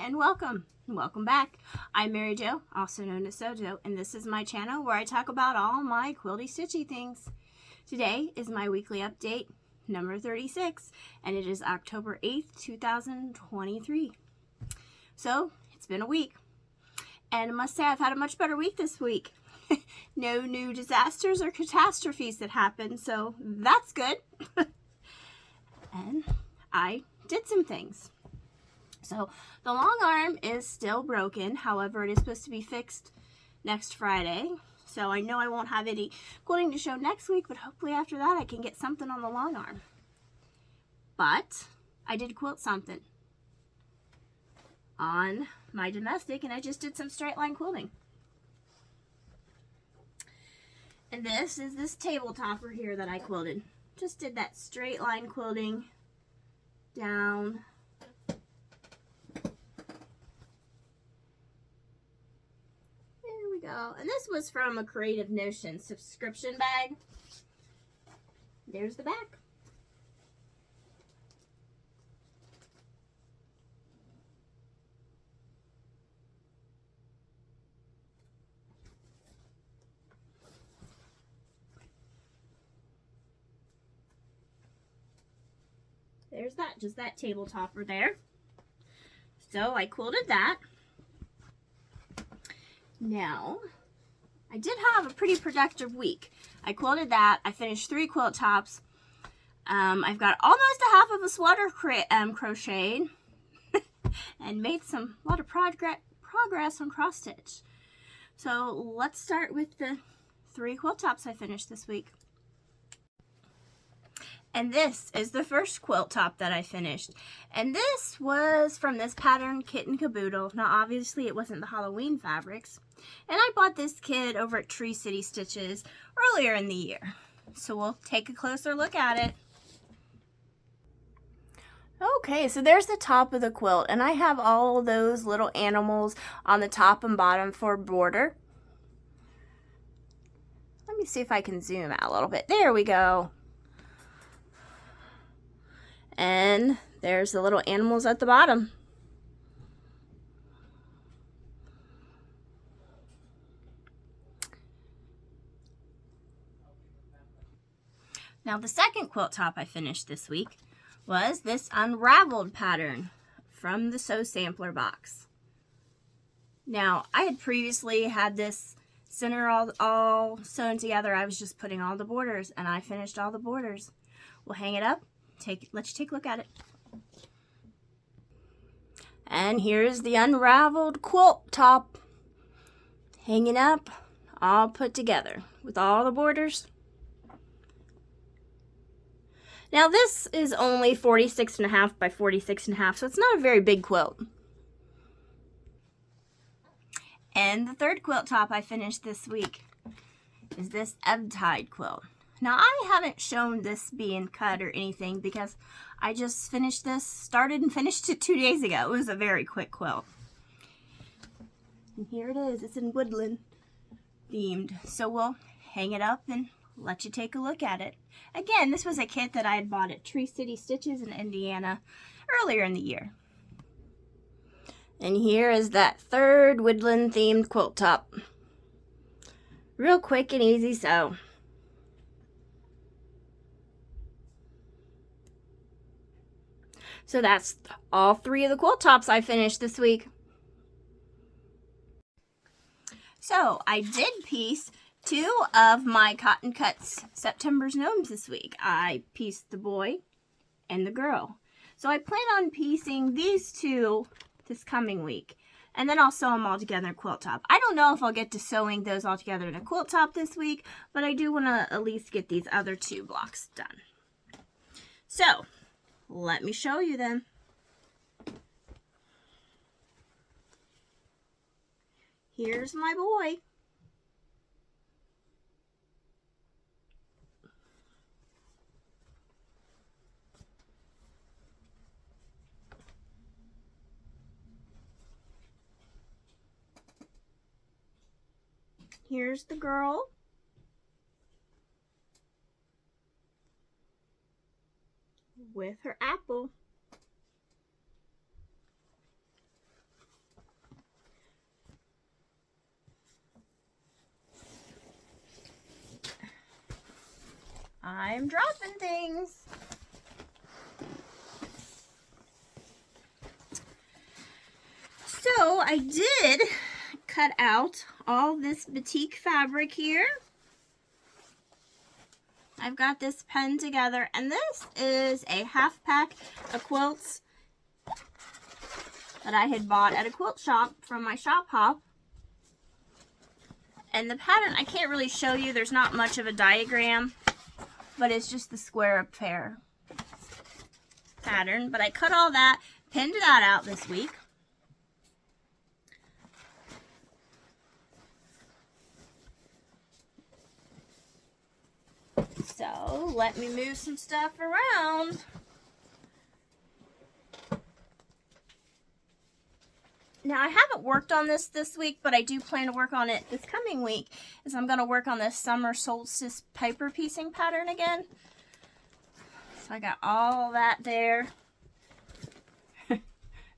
and welcome. Welcome back. I'm Mary Jo, also known as Sojo, and this is my channel where I talk about all my quilty stitchy things. Today is my weekly update, number 36, and it is October 8th, 2023. So, it's been a week, and I must say I've had a much better week this week. No new disasters or catastrophes that happened, so that's good. And I did some things. So the long arm is still broken, however it is supposed to be fixed next Friday. So I know I won't have any quilting to show next week, but hopefully after that I can get something on the long arm. But I did quilt something on my domestic, and I just did some straight line quilting. And this is this table topper here that I quilted. Just did that straight line quilting down. There we go. And this was from a Creative Notion subscription bag. There's the back. There's that, just that table topper there. So I quilted that. Now, I did have a pretty productive week. I quilted that. I finished 3 quilt tops. I've got almost a half of a sweater crocheted and made a lot of progress on cross stitch. So let's start with the 3 quilt tops I finished this week. And this is the first quilt top that I finished. And this was from this pattern, Kit and Caboodle. Now, obviously, it wasn't the Halloween fabrics. And I bought this kit over at Tree City Stitches earlier in the year. So we'll take a closer look at it. Okay, so there's the top of the quilt. And I have all those little animals on the top and bottom for border. Let me see if I can zoom out a little bit. There we go. And there's the little animals at the bottom. Now the second quilt top I finished this week was this unraveled pattern from the Sew Sampler box. Now I had previously had this center all sewn together. I was just putting all the borders, and I finished all the borders. We'll hang it up. Let you take a look at it. And here's the unraveled quilt top hanging up, all put together with all the borders. Now this is only 46.5 by 46.5, so it's not a very big quilt. And the third quilt top I finished this week is this ebb tide quilt. Now, I haven't shown this being cut or anything because I just finished this, started and finished it 2 days ago. It was a very quick quilt. And here it is. It's in woodland themed. So we'll hang it up and let you take a look at it. Again, this was a kit that I had bought at Tree City Stitches in Indiana earlier in the year. And here is that third woodland themed quilt top. Real quick and easy sew. So that's all 3 of the quilt tops I finished this week. So I did piece 2 of my Cotton Cuts September's Gnomes this week. I pieced the boy and the girl. So I plan on piecing these 2 this coming week. And then I'll sew them all together in a quilt top. I don't know if I'll get to sewing those all together in a quilt top this week, but I do want to at least get these other 2 blocks done. So let me show you them. Here's my boy. Here's the girl. With her apple. I'm dropping things. So I did cut out all this batik fabric here. I've got this pinned together, and this is a half pack of quilts that I had bought at a quilt shop from my shop hop. And the pattern, I can't really show you, there's not much of a diagram, but it's just the square affair pattern. But I cut all that, pinned that out this week. So let me move some stuff around. Now I haven't worked on this week, but I do plan to work on it this coming week. Is I'm going to work on this summer solstice paper piecing pattern again. So I got all that there,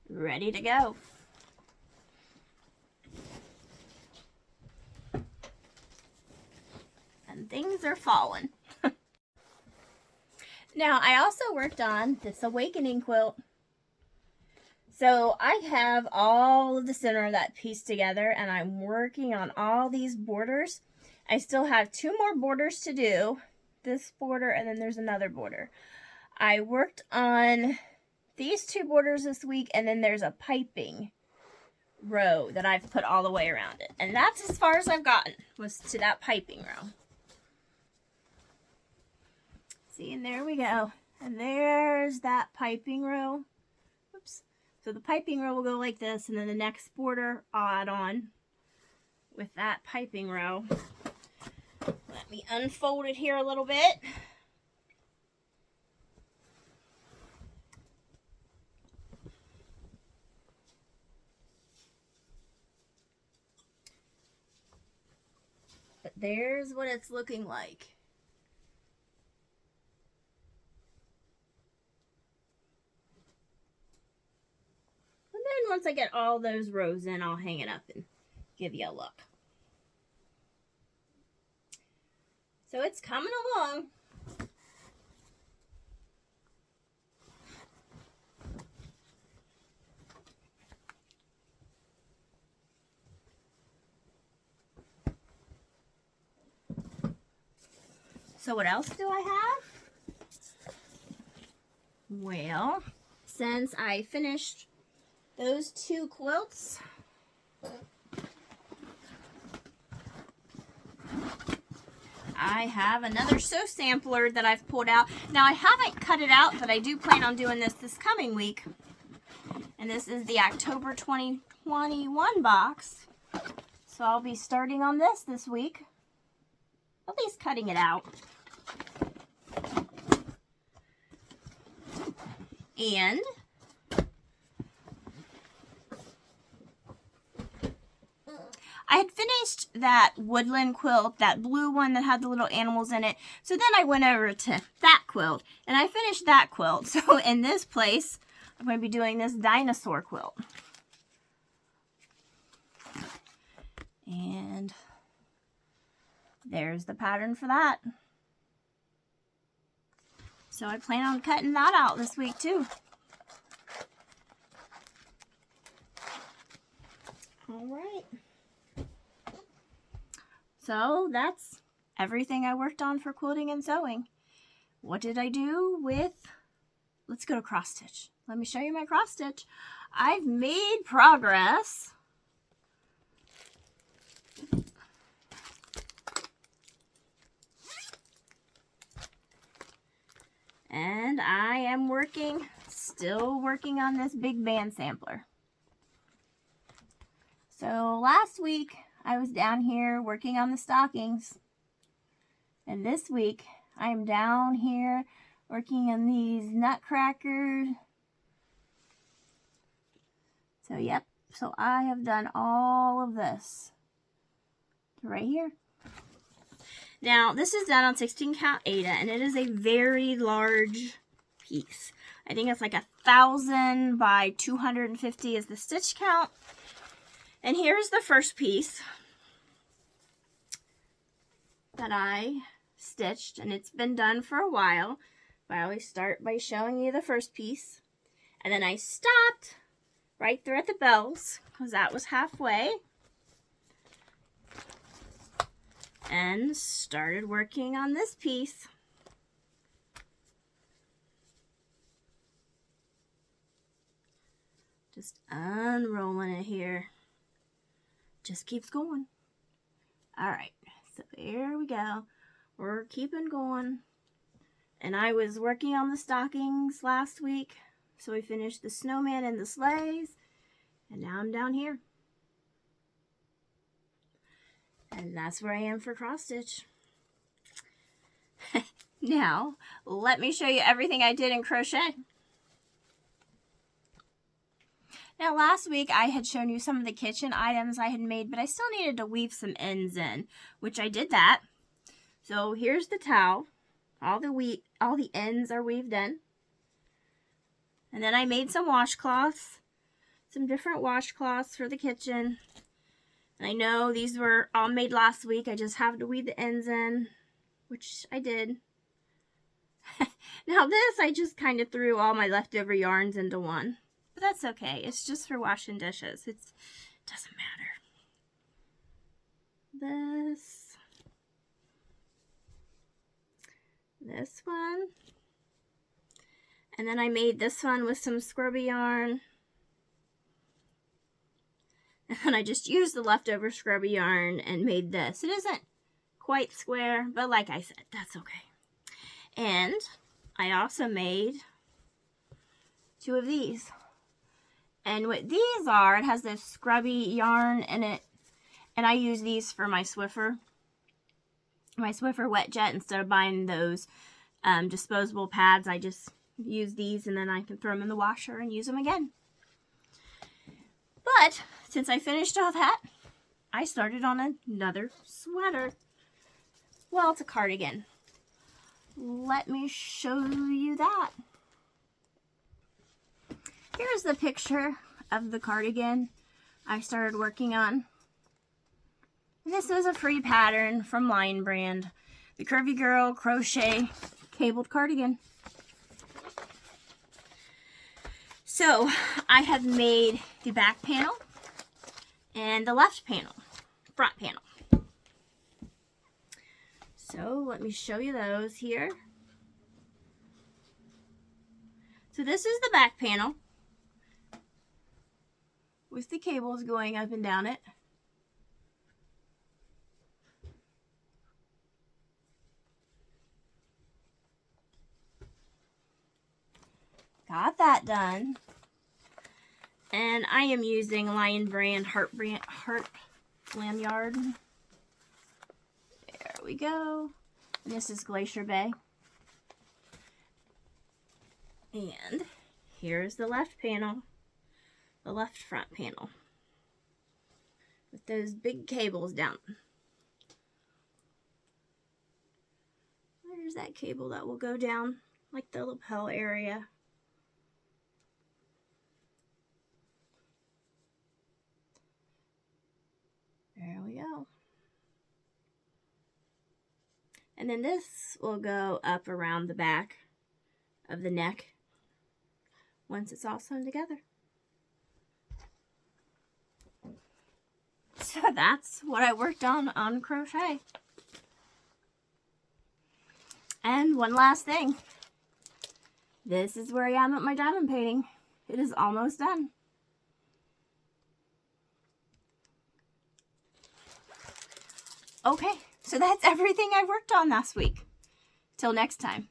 ready to go. And things are falling. Now, I also worked on this awakening quilt. So I have all of the center of that piece together, and I'm working on all these borders. I still have 2 more borders to do. This border, and then there's another border. I worked on these 2 borders this week, and then there's a piping row that I've put all the way around it. And that's as far as I've gotten, was to that piping row. See, and there we go. And there's that piping row. Oops. So the piping row will go like this, and then the next border I'll add on with that piping row. Let me unfold it here a little bit. But there's what it's looking like. Once I get all those rows in, I'll hang it up and give you a look. So it's coming along. So what else do I have? Well, since I finished those 2 quilts, I have another sew sampler that I've pulled out. Now I haven't cut it out, but I do plan on doing this coming week. And this is the October 2021 box. So I'll be starting on this week. At least cutting it out. And I had finished that woodland quilt, that blue one that had the little animals in it. So then I went over to that quilt, and I finished that quilt. So in this place, I'm going to be doing this dinosaur quilt. And there's the pattern for that. So I plan on cutting that out this week too. All right. So that's everything I worked on for quilting and sewing. What did I do with, let's go to cross stitch. Let me show you my cross stitch. I've made progress. And I am still working on this big band sampler. So last week, I was down here working on the stockings. And this week, I'm down here working on these nutcrackers. So, yep. So, I have done all of this right here. Now, this is done on 16 count Aida, and it is a very large piece. I think it's like 1,000 by 250 is the stitch count. And here's the first piece that I stitched, and it's been done for a while. But I always start by showing you the first piece. And then I stopped right there at the bells, because that was halfway. And started working on this piece. Just unrolling it here. Just keeps going. Alright, so here we go. We're keeping going. And I was working on the stockings last week. So we finished the snowman and the sleighs. And now I'm down here. And that's where I am for cross stitch. Now, let me show you everything I did in crochet. Now, last week I had shown you some of the kitchen items I had made, but I still needed to weave some ends in, which I did that. So here's the towel. All the ends are weaved in. And then I made some washcloths, some different washcloths for the kitchen. And I know these were all made last week. I just have to weave the ends in, which I did. Now this, I just kind of threw all my leftover yarns into one. But that's okay. It's just for washing dishes. It doesn't matter. This one. And then I made this one with some scrubby yarn. And then I just used the leftover scrubby yarn and made this. It isn't quite square, but like I said, that's okay. And I also made 2 of these. And what these are, it has this scrubby yarn in it. And I use these for my Swiffer. My Swiffer Wet Jet, instead of buying those disposable pads, I just use these and then I can throw them in the washer and use them again. But since I finished all that, I started on another sweater. Well, it's a cardigan. Let me show you that. Here's the picture of the cardigan I started working on. This is a free pattern from Lion Brand, the Curvy Girl Crochet Cabled Cardigan. So I have made the back panel and the left panel, front panel. So let me show you those here. So this is the back panel with the cables going up and down it. Got that done. And I am using Lion Brand Heart Lanyard. There we go. And this is Glacier Bay. And here's the left panel. The left front panel. With those big cables down. There's that cable that will go down like the lapel area. There we go. And then this will go up around the back of the neck once it's all sewn together. So that's what I worked on crochet. And one last thing. This is where I am at my diamond painting. It is almost done. Okay, so that's everything I worked on last week. Till next time.